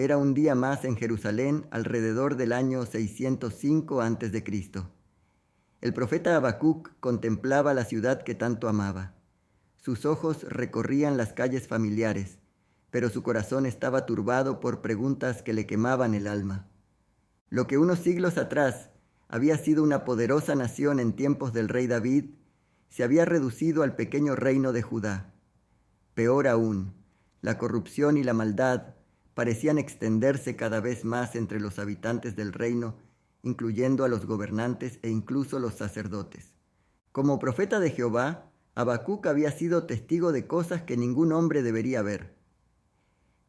era un día más en Jerusalén alrededor del año 605 a.C. El profeta Habacuc contemplaba la ciudad que tanto amaba. Sus ojos recorrían las calles familiares, pero su corazón estaba turbado por preguntas que le quemaban el alma. Lo que unos siglos atrás había sido una poderosa nación en tiempos del rey David, se había reducido al pequeño reino de Judá. Peor aún, la corrupción y la maldad parecían extenderse cada vez más entre los habitantes del reino, incluyendo a los gobernantes e incluso los sacerdotes. Como profeta de Jehová, Habacuc había sido testigo de cosas que ningún hombre debería ver.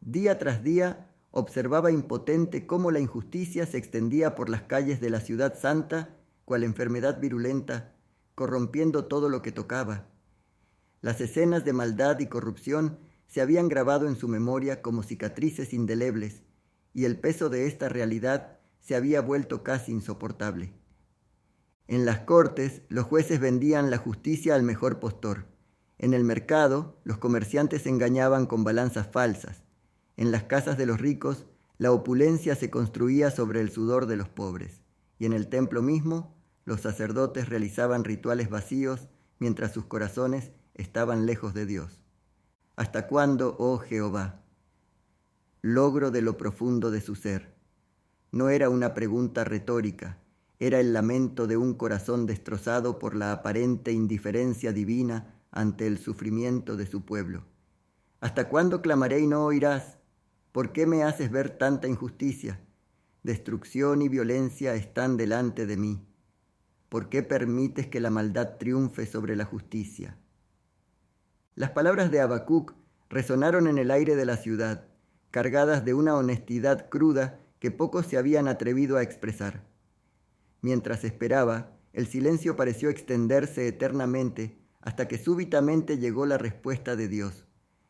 Día tras día observaba impotente cómo la injusticia se extendía por las calles de la ciudad santa, cual enfermedad virulenta, corrompiendo todo lo que tocaba. Las escenas de maldad y corrupción se habían grabado en su memoria como cicatrices indelebles, y el peso de esta realidad se había vuelto casi insoportable. En las cortes, los jueces vendían la justicia al mejor postor. En el mercado, los comerciantes engañaban con balanzas falsas. En las casas de los ricos, la opulencia se construía sobre el sudor de los pobres. Y en el templo mismo, los sacerdotes realizaban rituales vacíos mientras sus corazones estaban lejos de Dios. ¿Hasta cuándo, oh Jehová? Logro de lo profundo de su ser. No era una pregunta retórica, era el lamento de un corazón destrozado por la aparente indiferencia divina ante el sufrimiento de su pueblo. ¿Hasta cuándo clamaré y no oirás? ¿Por qué me haces ver tanta injusticia? Destrucción y violencia están delante de mí. ¿Por qué permites que la maldad triunfe sobre la justicia? Las palabras de Habacuc resonaron en el aire de la ciudad, cargadas de una honestidad cruda que pocos se habían atrevido a expresar. Mientras esperaba, el silencio pareció extenderse eternamente hasta que súbitamente llegó la respuesta de Dios.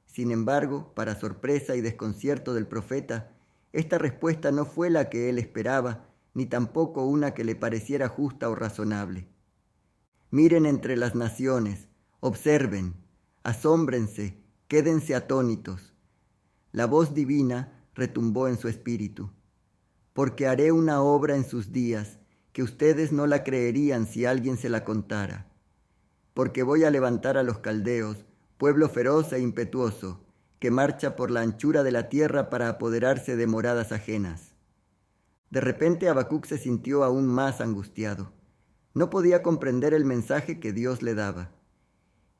Sin embargo, para sorpresa y desconcierto del profeta, esta respuesta no fue la que él esperaba, ni tampoco una que le pareciera justa o razonable. Miren entre las naciones, observen, asómbrense, quédense atónitos. La voz divina retumbó en su espíritu. Porque haré una obra en sus días que ustedes no la creerían si alguien se la contara. Porque voy a levantar a los caldeos, pueblo feroz e impetuoso, que marcha por la anchura de la tierra para apoderarse de moradas ajenas. De repente Habacuc se sintió aún más angustiado. No podía comprender el mensaje que Dios le daba.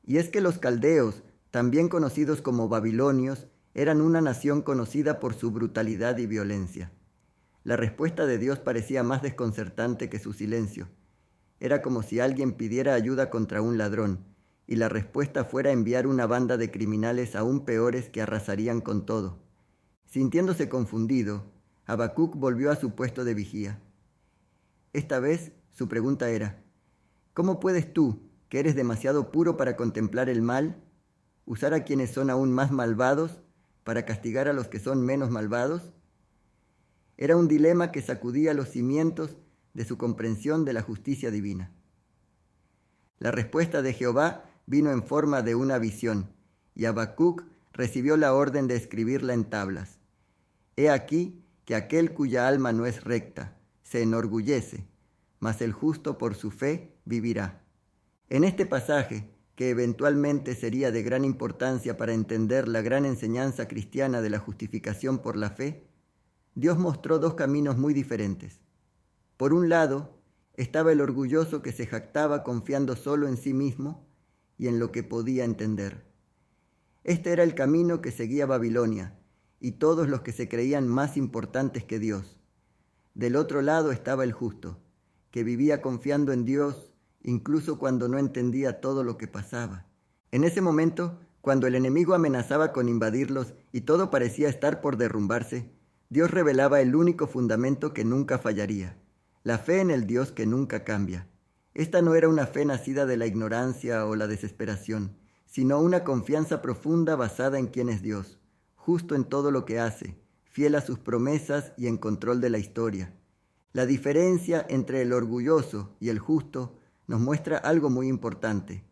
Y es que los caldeos, también conocidos como babilonios, eran una nación conocida por su brutalidad y violencia. La respuesta de Dios parecía más desconcertante que su silencio. Era como si alguien pidiera ayuda contra un ladrón, y la respuesta fuera enviar una banda de criminales aún peores que arrasarían con todo. Sintiéndose confundido, Habacuc volvió a su puesto de vigía. Esta vez su pregunta era: ¿cómo puedes tú, que eres demasiado puro para contemplar el mal, usar a quienes son aún más malvados para castigar a los que son menos malvados? Era un dilema que sacudía los cimientos de su comprensión de la justicia divina. La respuesta de Jehová vino en forma de una visión, y Habacuc recibió la orden de escribirla en tablas. He aquí que aquel cuya alma no es recta se enorgullece, mas el justo por su fe vivirá. En este pasaje, que eventualmente sería de gran importancia para entender la gran enseñanza cristiana de la justificación por la fe, Dios mostró dos caminos muy diferentes. Por un lado, estaba el orgulloso que se jactaba confiando solo en sí mismo y en lo que podía entender. Este era el camino que seguía Babilonia y todos los que se creían más importantes que Dios. Del otro lado estaba el justo, que vivía confiando en Dios incluso cuando no entendía todo lo que pasaba. En ese momento, cuando el enemigo amenazaba con invadirlos y todo parecía estar por derrumbarse, Dios revelaba el único fundamento que nunca fallaría: la fe en el Dios que nunca cambia. Esta no era una fe nacida de la ignorancia o la desesperación, sino una confianza profunda basada en quién es Dios, justo en todo lo que hace, fiel a sus promesas y en control de la historia. La diferencia entre el orgulloso y el justo nos muestra algo muy importante.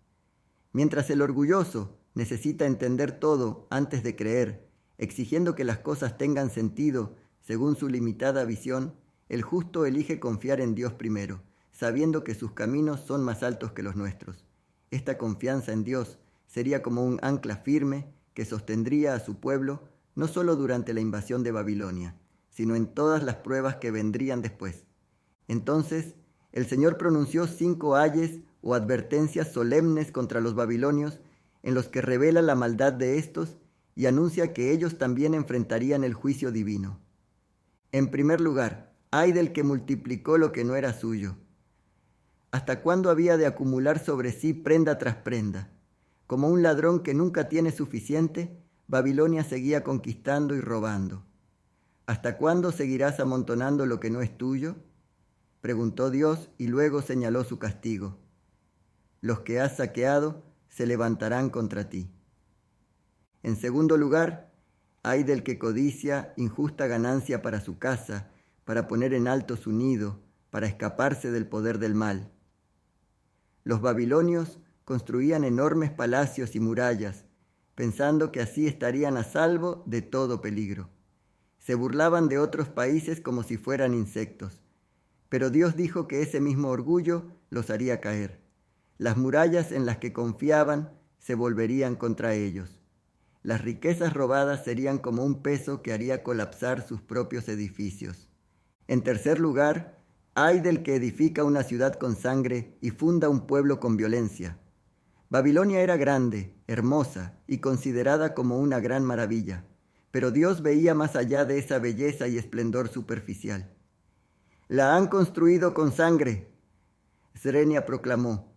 Mientras el orgulloso necesita entender todo antes de creer, Exigiendo que las cosas tengan sentido según su limitada visión, el justo elige confiar en Dios primero, sabiendo que sus caminos son más altos que los nuestros. Esta confianza en Dios sería como un ancla firme que sostendría a su pueblo no solo durante la invasión de Babilonia, sino en todas las pruebas que vendrían después. Entonces, el Señor pronunció 5 ayes o advertencias solemnes contra los babilonios, en los que revela la maldad de estos y anuncia que ellos también enfrentarían el juicio divino. En primer lugar, ay del que multiplicó lo que no era suyo. ¿Hasta cuándo había de acumular sobre sí prenda tras prenda? Como un ladrón que nunca tiene suficiente, Babilonia seguía conquistando y robando. ¿Hasta cuándo seguirás amontonando lo que no es tuyo?, preguntó Dios, y luego señaló su castigo. Los que has saqueado se levantarán contra ti. En segundo lugar, ay del que codicia injusta ganancia para su casa, para poner en alto su nido, para escaparse del poder del mal. Los babilonios construían enormes palacios y murallas, pensando que así estarían a salvo de todo peligro. Se burlaban de otros países como si fueran insectos, pero Dios dijo que ese mismo orgullo los haría caer. Las murallas en las que confiaban se volverían contra ellos. Las riquezas robadas serían como un peso que haría colapsar sus propios edificios. En tercer lugar, ay del que edifica una ciudad con sangre y funda un pueblo con violencia. Babilonia era grande, hermosa y considerada como una gran maravilla, pero Dios veía más allá de esa belleza y esplendor superficial. La han construido con sangre, Serenia proclamó.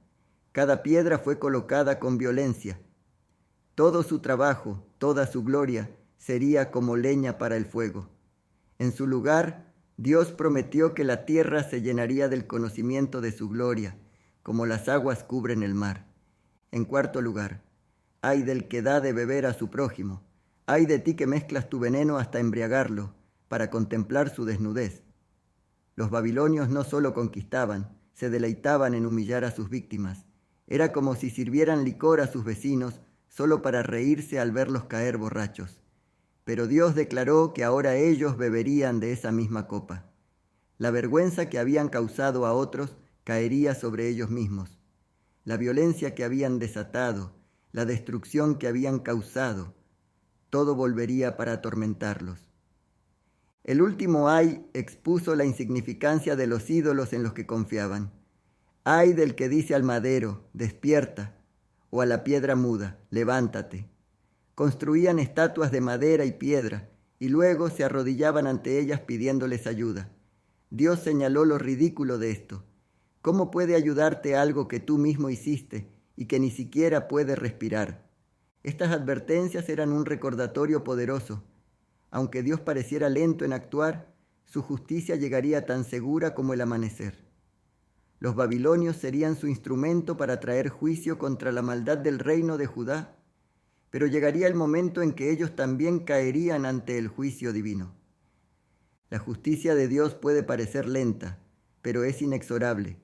Cada piedra fue colocada con violencia. Todo su trabajo, toda su gloria, sería como leña para el fuego. En su lugar, Dios prometió que la tierra se llenaría del conocimiento de su gloria, como las aguas cubren el mar. En cuarto lugar, ay del que da de beber a su prójimo. Ay de ti que mezclas tu veneno hasta embriagarlo, para contemplar su desnudez. Los babilonios no solo conquistaban, se deleitaban en humillar a sus víctimas. Era como si sirvieran licor a sus vecinos solo para reírse al verlos caer borrachos. Pero Dios declaró que ahora ellos beberían de esa misma copa. La vergüenza que habían causado a otros caería sobre ellos mismos. La violencia que habían desatado, la destrucción que habían causado, todo volvería para atormentarlos. El último ay expuso la insignificancia de los ídolos en los que confiaban. Ay del que dice al madero, despierta, o a la piedra muda, levántate. Construían estatuas de madera y piedra, y luego se arrodillaban ante ellas pidiéndoles ayuda. Dios señaló lo ridículo de esto. ¿Cómo puede ayudarte algo que tú mismo hiciste y que ni siquiera puede respirar? Estas advertencias eran un recordatorio poderoso. Aunque Dios pareciera lento en actuar, su justicia llegaría tan segura como el amanecer. Los babilonios serían su instrumento para traer juicio contra la maldad del reino de Judá, pero llegaría el momento en que ellos también caerían ante el juicio divino. La justicia de Dios puede parecer lenta, pero es inexorable.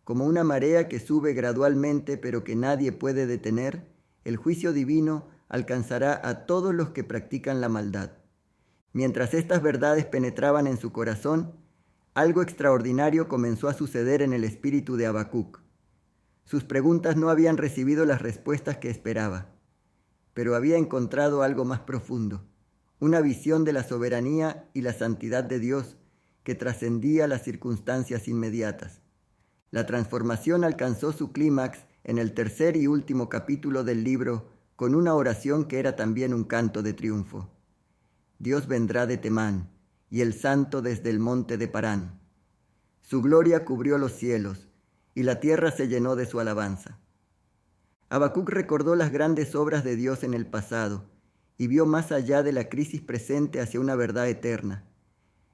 Como una marea que sube gradualmente pero que nadie puede detener, el juicio divino alcanzará a todos los que practican la maldad. Mientras estas verdades penetraban en su corazón, algo extraordinario comenzó a suceder en el espíritu de Habacuc. Sus preguntas no habían recibido las respuestas que esperaba, pero había encontrado algo más profundo, una visión de la soberanía y la santidad de Dios que trascendía las circunstancias inmediatas. La transformación alcanzó su clímax en el tercer y último capítulo del libro con una oración que era también un canto de triunfo. Dios vendrá de Temán, y el santo desde el monte de Parán. Su gloria cubrió los cielos, y la tierra se llenó de su alabanza. Habacuc recordó las grandes obras de Dios en el pasado, y vio más allá de la crisis presente hacia una verdad eterna.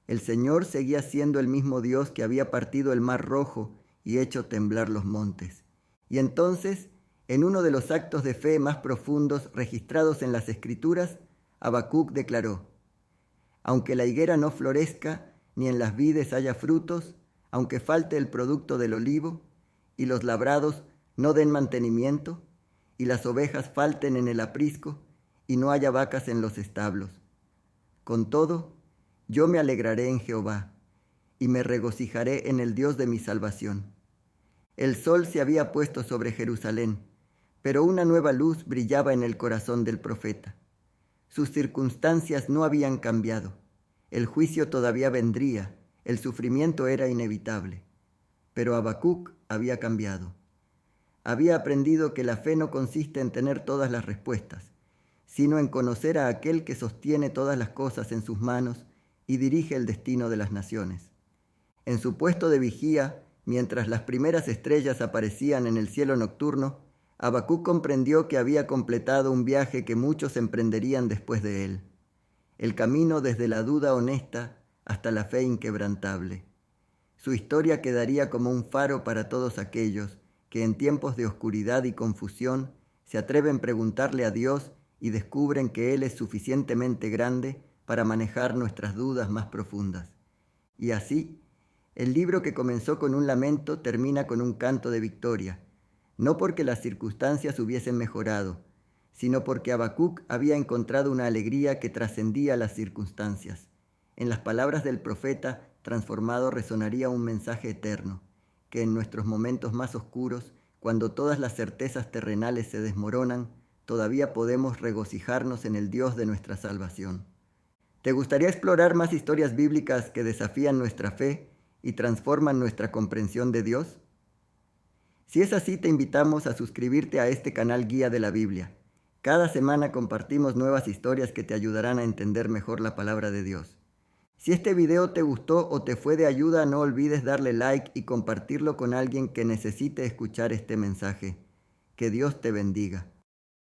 El Señor seguía siendo el mismo Dios que había partido el mar rojo y hecho temblar los montes. Y entonces, en uno de los actos de fe más profundos registrados en las Escrituras, Habacuc declaró: aunque la higuera no florezca, ni en las vides haya frutos, aunque falte el producto del olivo, y los labrados no den mantenimiento, y las ovejas falten en el aprisco, y no haya vacas en los establos, Con todo, yo me alegraré en Jehová, y me regocijaré en el Dios de mi salvación. El sol se había puesto sobre Jerusalén, pero una nueva luz brillaba en el corazón del profeta. Sus circunstancias no habían cambiado. El juicio todavía vendría, el sufrimiento era inevitable. Pero Habacuc había cambiado. Había aprendido que la fe no consiste en tener todas las respuestas, sino en conocer a aquel que sostiene todas las cosas en sus manos y dirige el destino de las naciones. En su puesto de vigía, mientras las primeras estrellas aparecían en el cielo nocturno, Habacuc comprendió que había completado un viaje que muchos emprenderían después de él, el camino desde la duda honesta hasta la fe inquebrantable. Su historia quedaría como un faro para todos aquellos que en tiempos de oscuridad y confusión se atreven a preguntarle a Dios y descubren que Él es suficientemente grande para manejar nuestras dudas más profundas. Y así, el libro que comenzó con un lamento termina con un canto de victoria, no porque las circunstancias hubiesen mejorado, sino porque Habacuc había encontrado una alegría que trascendía las circunstancias. En las palabras del profeta transformado resonaría un mensaje eterno, que en nuestros momentos más oscuros, cuando todas las certezas terrenales se desmoronan, todavía podemos regocijarnos en el Dios de nuestra salvación. ¿Te gustaría explorar más historias bíblicas que desafían nuestra fe y transforman nuestra comprensión de Dios? Si es así, te invitamos a suscribirte a este canal Guía de la Biblia. Cada semana compartimos nuevas historias que te ayudarán a entender mejor la palabra de Dios. Si este video te gustó o te fue de ayuda, no olvides darle like y compartirlo con alguien que necesite escuchar este mensaje. Que Dios te bendiga.